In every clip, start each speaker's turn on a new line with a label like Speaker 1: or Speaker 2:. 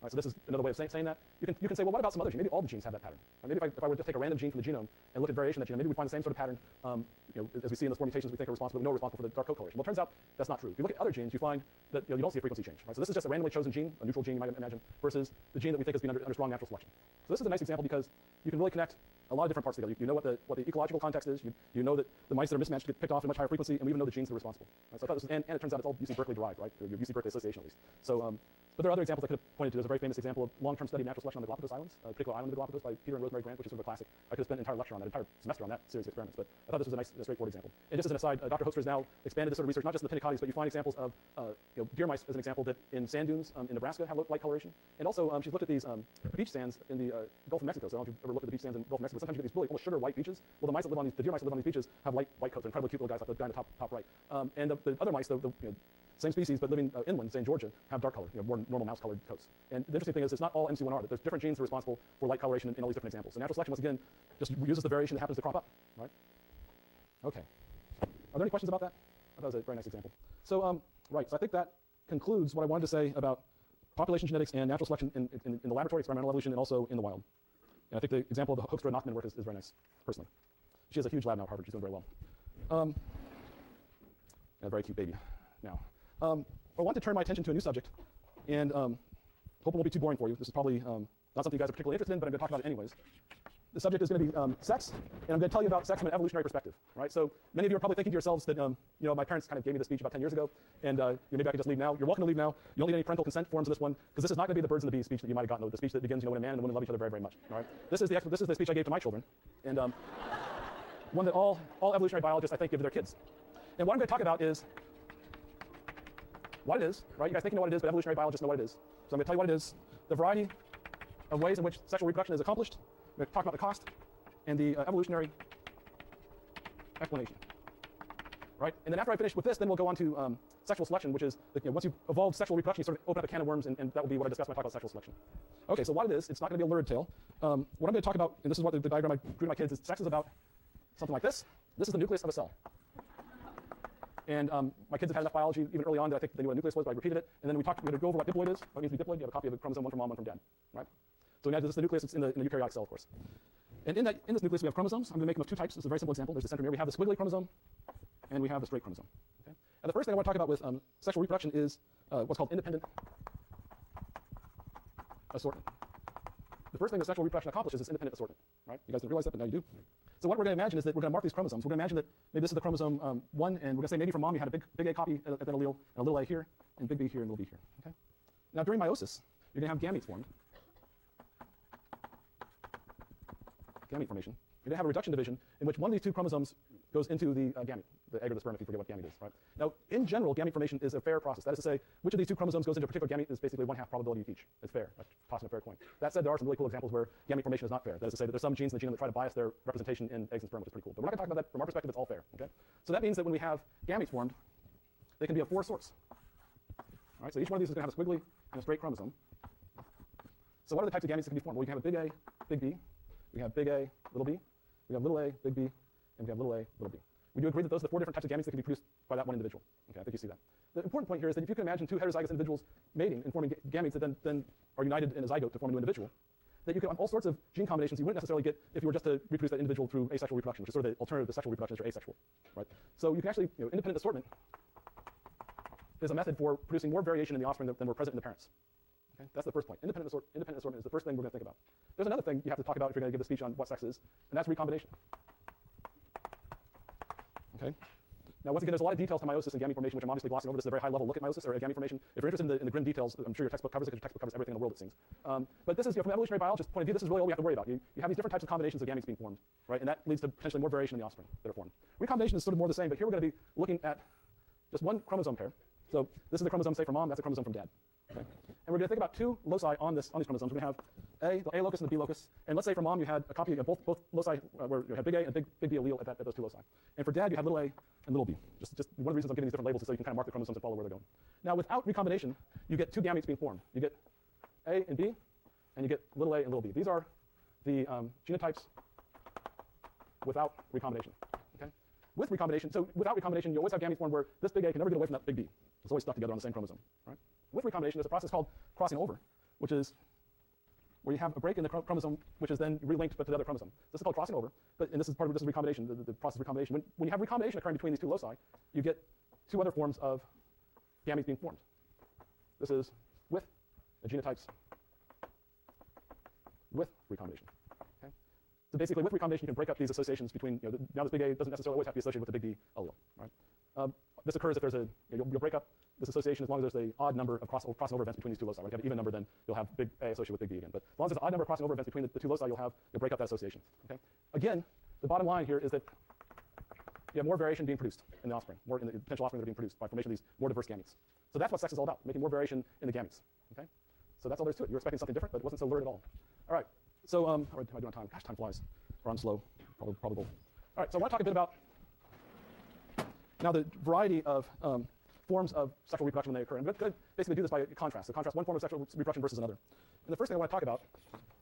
Speaker 1: Right, so this is another way of saying that. You can say, well, what about some other gene? Maybe all the genes have that pattern. Maybe if I were to take a random gene from the genome and look at variation of that genome, maybe we find the same sort of pattern as we see in those four mutations we think are responsible, we know are responsible for the dark coat coloration. Well, it turns out that's not true. If you look at other genes, you find that you don't see a frequency change. Right? So this is just a randomly chosen gene, a neutral gene you might imagine, versus the gene that we think has been under strong natural selection. So this is a nice example because you can really connect a lot of different parts together. You know what the ecological context is. You know that the mice that are mismatched get picked off at a much higher frequency, and we even know the genes that are responsible. Right? So I thought this was, and it turns out it's all UC Berkeley derived, right? Or UC Berkeley association at least. So, but there are other examples I could have pointed to. There's a very famous example of long-term study of natural selection on the Galapagos Islands, a particular island of the Galapagos by Peter and Rosemary Grant, which is sort of a classic. I could have spent an entire lecture on that, entire semester on that series of experiments, but I thought this was a nice, straightforward example. And just as an aside, Dr. Hoekstra has now expanded this sort of research, not just in the pinnacottes, but you find examples of deer mice, as an example, that in sand dunes in Nebraska have light coloration. And also, she's looked at these beach sands in the Gulf of Mexico. So I don't know if you've ever looked at the beach sands in the Gulf of Mexico. Sometimes you get these really almost sugar white beaches. Well, the mice that live on the deer mice that live on these beaches have light coats. They're incredibly cute little guys, like the guy in the top right. And the other mice, same species, but living inland, say in Georgia, have dark color, more normal mouse-colored coats. And the interesting thing is, it's not all MC1R. That there's different genes that are responsible for light coloration in all these different examples. So natural selection, once again, just uses the variation that happens to crop up, right? Okay. Are there any questions about that? That was a very nice example. So, right. So I think that concludes what I wanted to say about population genetics and natural selection in the laboratory, experimental evolution, and also in the wild. And I think the example of the Hoekstra and Nachman work is very nice, personally. She has a huge lab now at Harvard. She's doing very well. And a very cute baby now. I want to turn my attention to a new subject, and hope it won't be too boring for you. This is probably not something you guys are particularly interested in, but I'm going to talk about it anyways. The subject is going to be sex, and I'm going to tell you about sex from an evolutionary perspective. Right? So many of you are probably thinking to yourselves that my parents kind of gave me this speech about 10 years ago, and maybe I could just leave now. You're welcome to leave now. You don't need any parental consent forms in this one, because this is not going to be the birds and the bees speech that you might have gotten, the speech that begins, when a man and a woman love each other very, very much. All right? This is the speech I gave to my children, and one that all evolutionary biologists, I think, give to their kids. And what I'm going to talk about is what it is, right? You guys think you know what it is, but evolutionary biologists know what it is. So I'm going to tell you what it is, the variety of ways in which sexual reproduction is accomplished. I'm going to talk about the cost and the evolutionary explanation, right? And then after I finish with this, then we'll go on to sexual selection, which is, once you've evolved sexual reproduction, you sort of open up a can of worms, and that will be what I discuss when I talk about sexual selection. Okay, so what it is, it's not going to be a lurid tale. What I'm going to talk about, and this is what the diagram I drew to my kids, is sex is about something like this. This is the nucleus of a cell. And my kids have had enough biology even early on that I think they knew what a nucleus was, but I repeated it. And then we're going to go over what diploid is, what it means to be diploid. You have a copy of a chromosome, one from mom, one from dad, right? So now this is the nucleus. It's in the eukaryotic cell, of course. And in this nucleus, we have chromosomes. I'm going to make them of two types. This is a very simple example. There's the centromere. We have the squiggly chromosome, and we have the straight chromosome. Okay? And the first thing I want to talk about with sexual reproduction is what's called independent assortment. The first thing that sexual reproduction accomplishes is independent assortment, right? You guys didn't realize that, but now you do. So what we're going to imagine is that we're going to mark these chromosomes. We're going to imagine that maybe this is the chromosome 1, and we're going to say maybe from mom you had a big A copy at that allele, and a little a here, and big B here, and little b here. Okay? Now during meiosis, you're going to have gametes formed. Gamete formation. You're going to have a reduction division in which one of these two chromosomes goes into the gamete, the egg or the sperm, if you forget what gamete is. Right? Now, in general, gamete formation is a fair process. That is to say, which of these two chromosomes goes into a particular gamete is basically 1/2 probability of each. It's fair. That's tossing a fair coin. That said, there are some really cool examples where gamete formation is not fair. That is to say that there's some genes in the genome that try to bias their representation in eggs and sperm, which is pretty cool. But we're not going to talk about that from our perspective. It's all fair. Okay? So that means that when we have gametes formed, they can be of 4 sorts. All right? So each one of these is going to have a squiggly and a straight chromosome. So what are the types of gametes that can be formed? Well, you can have a big A, big B. We have big A, little b. We have little a, big B, and we have little a, little b. We do agree that those are the 4 different types of gametes that can be produced by that one individual. Okay, I think you see that. The important point here is that if you can imagine 2 heterozygous individuals mating and forming gametes that then are united in a zygote to form a new individual, that you can have all sorts of gene combinations you wouldn't necessarily get if you were just to reproduce that individual through asexual reproduction, which is sort of the alternative to sexual reproduction, is asexual. Right? So you can actually, independent assortment is a method for producing more variation in the offspring than were present in the parents. Okay? That's the first point. Independent assortment is the first thing we're going to think about. There's another thing you have to talk about if you're going to give a speech on what sex is, and that's recombination. Okay? Now, once again, there's a lot of details to meiosis and gamete formation, which I'm obviously glossing over. This is a very high-level look at meiosis or gamete formation. If you're interested in the grim details, I'm sure your textbook covers it, because your textbook covers everything in the world, it seems. But this is, from an evolutionary biologist's point of view, this is really all we have to worry about. You have these different types of combinations of gametes being formed, right? And that leads to potentially more variation in the offspring that are formed. Recombination is sort of more the same, but here we're going to be looking at just one chromosome pair. So this is the chromosome, say, from mom. That's the chromosome from dad. Okay? And we're going to think about 2 loci on these chromosomes. We're going to have the A locus and the B locus. And let's say for mom you had a copy of both loci where you had big A and big B allele at those 2 loci. And for dad you had little a and little b. Just one of the reasons I'm giving these different labels is so you can kind of mark the chromosomes and follow where they're going. Now without recombination, you get 2 gametes being formed. You get A and B, and you get little a and little b. These are the genotypes without recombination. Okay? With recombination, so without recombination, you always have gametes formed where this big A can never get away from that big B. It's always stuck together on the same chromosome. Right? With recombination, there's a process called crossing over, which is where you have a break in the chromosome, which is then relinked but to the other chromosome. This is called crossing over, and this is part of recombination, the process of recombination. When you have recombination occurring between these two loci, you get two other forms of gametes being formed. This is with the genotypes with recombination. Okay? So basically, with recombination, you can break up these associations between, now this big A doesn't necessarily always have to be associated with the big D allele, right? This occurs if there's you'll break up this association as long as there's an odd number of crossing over events between these two loci. Right? If you have an even number, then you'll have big A associated with big D again. But as long as there's an odd number of crossing over events between the two loci, you'll break up that association. Okay? Again, the bottom line here is that you have more variation being produced in the offspring, more in the potential offspring that are being produced by formation of these more diverse gametes. So that's what sex is all about, making more variation in the gametes. Okay? So that's all there is to it. You're expecting something different, but it wasn't so lurid at all. All right. So how am I doing on time? Gosh, time flies. Or I'm slow. Probably. All right. So I want to talk a bit about now the variety of forms of sexual reproduction when they occur. And I'm going to basically do this by contrast. So contrast one form of sexual reproduction versus another. And the first thing I want to talk about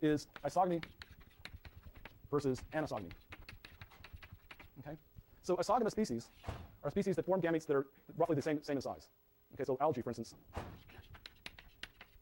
Speaker 1: is isogamy versus anisogamy. Okay? So isogamous species are species that form gametes that are roughly the same in size. Okay, so algae, for instance,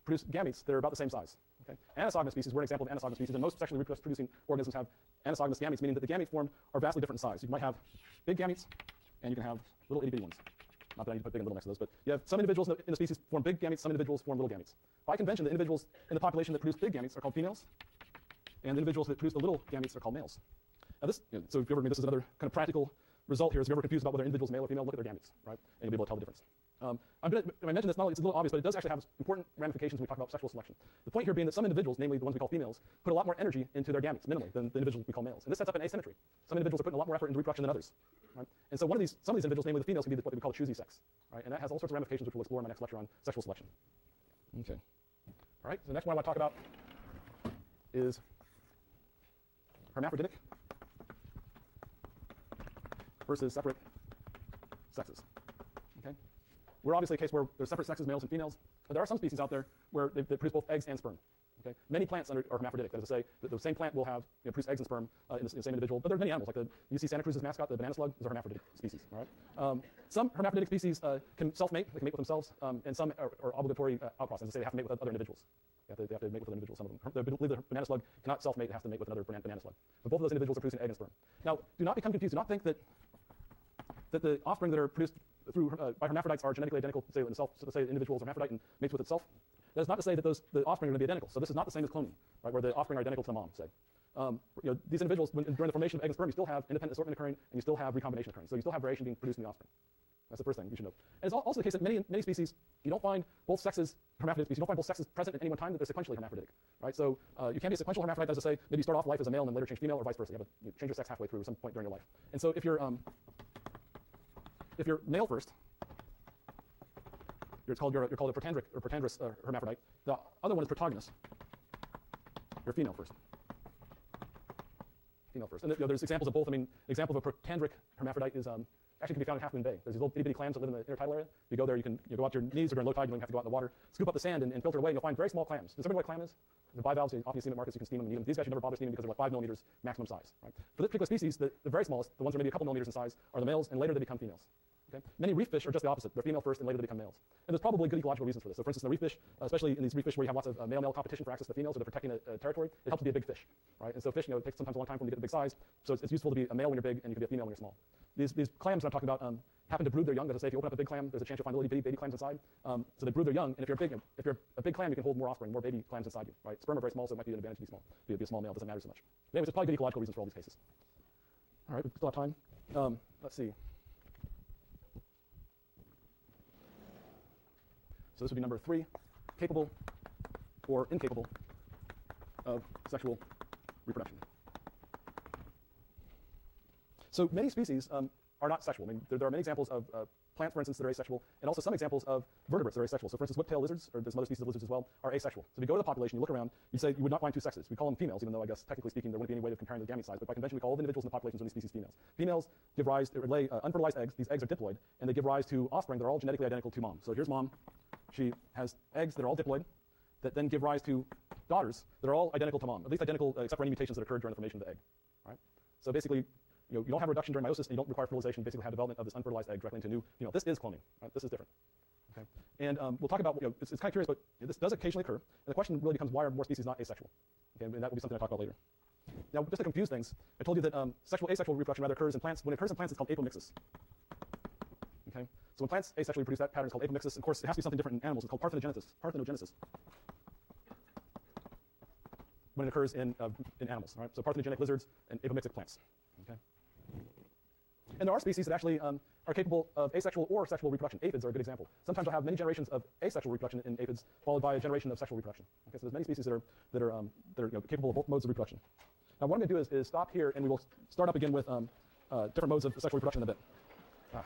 Speaker 1: produce gametes that are about the same size. Okay? Anisogamous species, we're an example of anisogamous species, and most sexually reproducing organisms have anisogamous gametes, meaning that the gametes formed are vastly different in size. You might have big gametes, and you can have little itty-bitty ones. Not that I need to put big and little next to those, but you have some individuals in the species form big gametes, some individuals form little gametes. By convention, the individuals in the population that produce big gametes are called females, and the individuals that produce the little gametes are called males. Now this, so if you ever, this is another kind of practical result here, is if you're ever confused about whether an individual is male or female, look at their gametes, right? And you'll be able to tell the difference. I mentioned this, not only it's a little obvious, but it does actually have important ramifications when we talk about sexual selection. The point here being that some individuals, namely the ones we call females, put a lot more energy into their gametes, minimally, than the individuals we call males. And this sets up an asymmetry. Some individuals are putting a lot more effort into reproduction than others. Right? And so some of these individuals, namely the females, can be what we call choosy sex. Right? And that has all sorts of ramifications, which we'll explore in my next lecture on sexual selection. Okay. All right, so the next one I want to talk about is hermaphroditic versus separate sexes. Okay? We're obviously a case where there's separate sexes, males and females, but there are some species out there where they produce both eggs and sperm. Okay? Many plants are hermaphroditic. That is to say, that the same plant will have produce eggs and sperm in the same individual. But there are many animals, like you see Santa Cruz's mascot, the banana slug, is a hermaphroditic species. All right? Some hermaphroditic species can self-mate; they can mate with themselves, and some are obligatory outcrossing. As I say, they have to mate with other individuals. They have to mate with other individuals. Some of them. They believe the banana slug cannot self-mate; it has to mate with another banana slug. But both of those individuals are producing egg and sperm. Now, do not become confused. Do not think that the offspring that are produced through by hermaphrodites are genetically identical, say, in itself. So say the individual is hermaphrodite and mates with itself. That is not to say that the offspring are going to be identical. So this is not the same as cloning, right, where the offspring are identical to the mom, say. These individuals, during the formation of egg and sperm, you still have independent assortment occurring, and you still have recombination occurring. So you still have variation being produced in the offspring. That's the first thing you should know. And it's also the case that many species, you don't find both sexes hermaphroditic species. You don't find both sexes present at any one time, that they're sequentially hermaphroditic, right? So you can be a sequential hermaphrodite, that is to say, maybe you start off life as a male and then later change female, or vice versa. You change your sex halfway through, some point during your life. And so if you're male first, you're called a protandric or protandrous hermaphrodite. The other one is protogynous. You're female first. Female first. And there's examples of both. I mean, example of a protandric hermaphrodite is actually can be found in Half Moon Bay. There's these little itty-bitty clams that live in the intertidal area. If you go there, you can go out to your knees, or during low tide, you don't even have to go out in the water, scoop up the sand and filter it away, and you'll find very small clams. Does everybody know what a clam is? The bivalves, you often see them at markets, you can steam them and eat them. These guys should never bother steaming because they're like 5 millimeters maximum size. Right? For this particular species, the very smallest, the ones that are maybe a couple millimeters in size, are the males, and later they become females. Okay? Many reef fish are just the opposite. They're female first, and later they become males. And there's probably good ecological reasons for this. So for instance, the reef fish, especially in these reef fish where you have lots of male-male competition for access to the females, or they're protecting a territory, it helps to be a big fish. Right? And so fish, it takes sometimes a long time for them to get the big size, so it's useful to be a male when you're big, and you can be a female when you're small. These clams that I'm talking about happen to brood their young. As I say, if you open up a big clam, there's a chance you'll find little baby clams inside. So they brood their young, and if you're a big clam, you can hold more offspring, more baby clams inside you. Right? Sperm are very small, so it might be an advantage to be small. Be a small male, doesn't matter so much. But anyways, there's probably good ecological reasons for all these cases. All right, we still have time. Let's see. So this would be number 3, capable or incapable of sexual reproduction. So many species are not sexual. I mean, there are many examples of plants, for instance, that are asexual, and also some examples of vertebrates that are asexual. So for instance, whip-tailed lizards, or there's some other species of lizards as well, are asexual. So if you go to the population, you look around, you say you would not find two sexes. We call them females, even though I guess technically speaking there wouldn't be any way of comparing the gamete size, but by convention we call all the individuals in the populations of these species females. Females give rise, they lay unfertilized eggs. These eggs are diploid, and they give rise to offspring that are all genetically identical to mom. So here's mom. She has eggs that are all diploid, that then give rise to daughters that are all identical to mom, at least identical except for any mutations that occurred during the formation of the egg. Right? So basically, you don't have reduction during meiosis, and you don't require fertilization. You basically have development of this unfertilized egg directly into new. This is cloning. Right? This is different. Okay? And we'll talk about, it's kind of curious, but this does occasionally occur. And the question really becomes, why are more species not asexual? Okay? And that will be something I'll talk about later. Now, just to confuse things, I told you that asexual reproduction rather occurs in plants. When it occurs in plants, it's called apomixis. Okay? So when plants asexually reproduce, that pattern is called apomixis. Of course, it has to be something different in animals. It's called parthenogenesis. When it occurs in animals, all right? So parthenogenic lizards and apomixtic plants. Okay? And there are species that actually are capable of asexual or sexual reproduction. Aphids are a good example. Sometimes you'll have many generations of asexual reproduction in aphids, followed by a generation of sexual reproduction. Okay, so there's many species that are capable of both modes of reproduction. Now, what I'm going to do is stop here, and we will start up again with different modes of sexual reproduction in a bit.